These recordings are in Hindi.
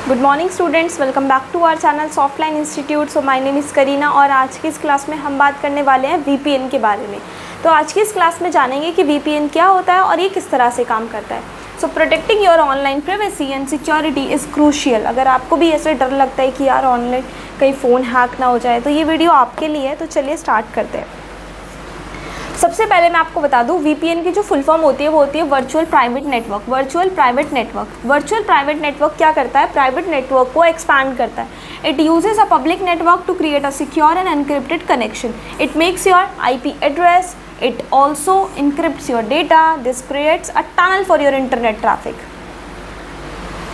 Good morning students, welcome back to our channel Softline institute. So my name is Kareena और आज की इस क्लास में हम बात करने वाले हैं VPN के बारे में। तो आज की इस क्लास में जानेंगे कि VPN क्या होता है और ये किस तरह से काम करता है। So protecting your online privacy and security is crucial. अगर आपको भी ऐसे डर लगता है कि यार ऑनलाइन कहीं फ़ोन हैक ना हो जाए तो ये वीडियो आपके लिए है। तो चलिए स्टार्ट करते हैं। सबसे पहले मैं आपको बता दूं VPN की जो फुल फॉर्म होती है वो होती है virtual private network. Virtual private network क्या करता है? प्राइवेट नेटवर्क को एक्सपैंड करता है। It uses a public network to create a secure and encrypted connection. It makes your IP address. It also encrypts your data. This creates a tunnel for your internet traffic.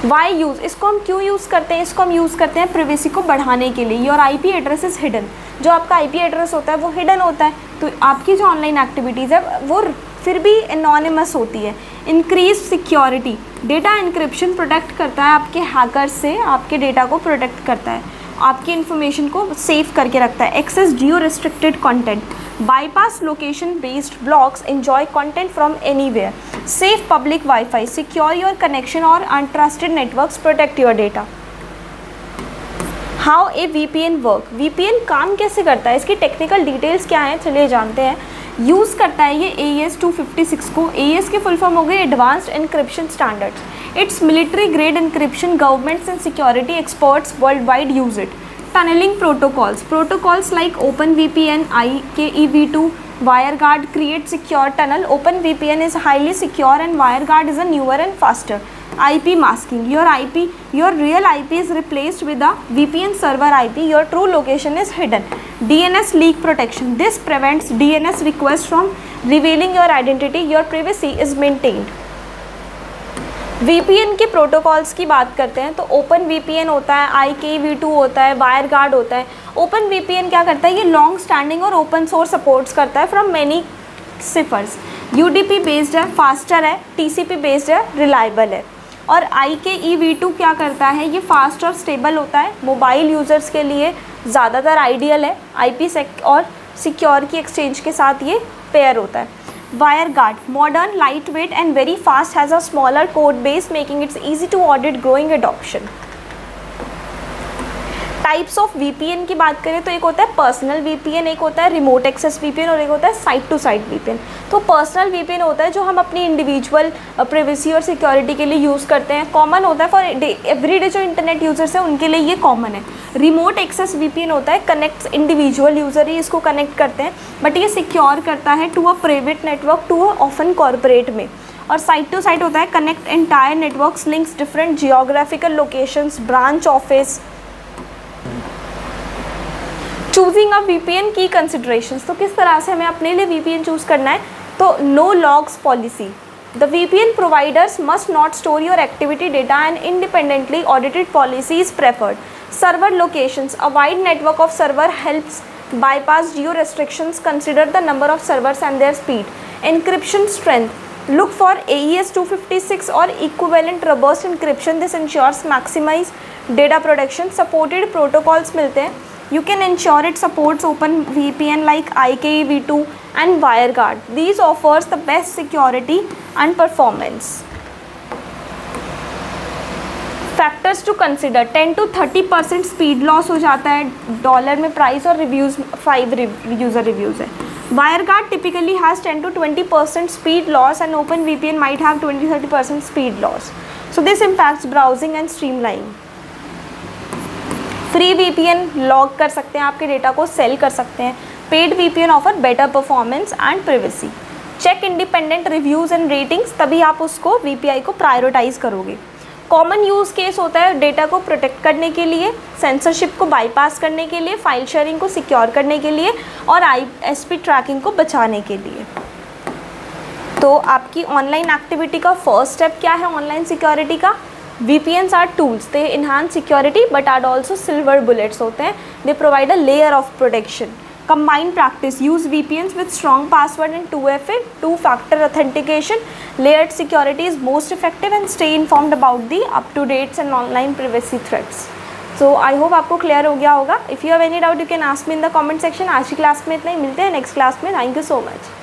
Why use, इसको हम क्यों यूज़ करते हैं? इसको हम यूज़ करते हैं प्रिवेसी को बढ़ाने के लिए। Your IP address is hidden. जो आपका IP एड्रेस होता है वो हिडन होता है, तो आपकी जो ऑनलाइन एक्टिविटीज़ है वो फिर भी एनोनिमस होती है। Increase security, data encryption protect करता है आपके हैकर्स से, आपके डेटा को प्रोटेक्ट करता है, आपकी इन्फॉर्मेशन को सेव करके रखता है। Access geo restricted content, bypass location based blocks, enjoy content from anywhere, save public Wi-Fi, secure your connection or untrusted networks, protect your data. How a VPN work? VPN काम कैसे करता है, इसकी टेक्निकल डिटेल्स क्या हैं, चलिए जानते हैं। यूज़ करता है ये AES 256 को। AES की फुल फॉर्म हो गई advanced encryption standards. It's military grade encryption. Governments and security experts world wide use it. Tunneling protocols like OpenVPN, IKEv2, WireGuard create secure tunnel. OpenVPN is highly secure and WireGuard is a newer and faster. IP masking, your real IP is replaced with a VPN server IP. Your true location is hidden. DNS leak protection, this prevents DNS requests from revealing your identity. Your privacy is maintained. VPN के प्रोटोकॉल्स की बात करते हैं तो OpenVPN होता है, IKEv2 होता है, WireGuard होता है। OpenVPN क्या करता है? ये लॉन्ग स्टैंडिंग और ओपन सोर्स सपोर्ट्स करता है from many ciphers. UDP based है, फास्टर है, TCP बेस्ड है, रिलायबल है। और IKEv2 क्या करता है? ये फास्ट और स्टेबल होता है, मोबाइल यूज़र्स के लिए ज़्यादातर आइडियल है। IP और सिक्योर की एक्सचेंज के साथ ये पेयर होता है। WireGuard, modern, lightweight and very fast, has a smaller code base making it easy to audit, growing adoption. Types of VPN की बात करें तो एक होता है पर्सनल VPN, एक होता है रिमोट एक्सेस VPN और एक होता है साइट टू साइट VPN। तो पर्सनल VPN होता है जो हम अपनी इंडिविजुअल प्राइवेसी और सिक्योरिटी के लिए यूज़ करते हैं, कॉमन होता है फॉर एवरीडे जो इंटरनेट यूजर्स हैं उनके लिए ये कॉमन है। रिमोट एक्सेस VPN होता है कनेक्ट्स इंडिविजुअल यूज़र ही इसको कनेक्ट करते हैं, बट ये सिक्योर करता है to a private network to a often corporate में। और साइट टू साइट होता है connect entire networks, links different geographical locations, branch office. Choosing a VPN की कंसिडरेशंस, तो किस तरह से हमें अपने लिए VPN चूज़ करना है? तो no logs policy, the VPN providers must not store your activity data and independently audited policy is preferred. Server locations, a wide network of server helps bypass geo restrictions, consider the number of servers and their speed. Encryption strength, look for AES 256 or equivalent robust encryption, this ensures maximize data protection. Supported protocols मिलते हैं, you can ensure it supports OpenVPN like IKEv2 and WireGuard. These offers the best security and performance. Factors to consider, 10 to 30% speed loss हो जाता है डॉलर में प्राइस और रिव्यूज़ 5 यूज़र रिव्यूज़ है। WireGuard typically has 10 to 20% speed loss and OpenVPN might have 20-30% speed loss. So this impacts browsing and streamlining. Free VPN log कर सकते हैं, आपके डेटा को सेल कर सकते हैं। Paid VPN offer better performance and privacy. Check independent reviews and ratings, तभी आप उसको VPI को प्रायोरिटाइज करोगे। कॉमन यूज़ केस होता है डेटा को प्रोटेक्ट करने के लिए, सेंसरशिप को बाईपास करने के लिए, फाइल शेयरिंग को सिक्योर करने के लिए और ISP ट्रैकिंग को बचाने के लिए। तो आपकी ऑनलाइन एक्टिविटी का फर्स्ट स्टेप क्या है ऑनलाइन सिक्योरिटी का? VPNs are tools, they enhance security but are also silver bullets होते हैं, they provide a layer of protection. Combine practice, use VPNs with strong password and 2FA, two-factor authentication. Layered security is most effective and stay informed about the up-to-dates and online privacy threats. So I hope आपको clear हो गया होगा. If you have any doubt you can ask me in the comment section. आज की क्लास में इतना ही, मिलते हैं नेक्स्ट क्लास में. Thank you so much.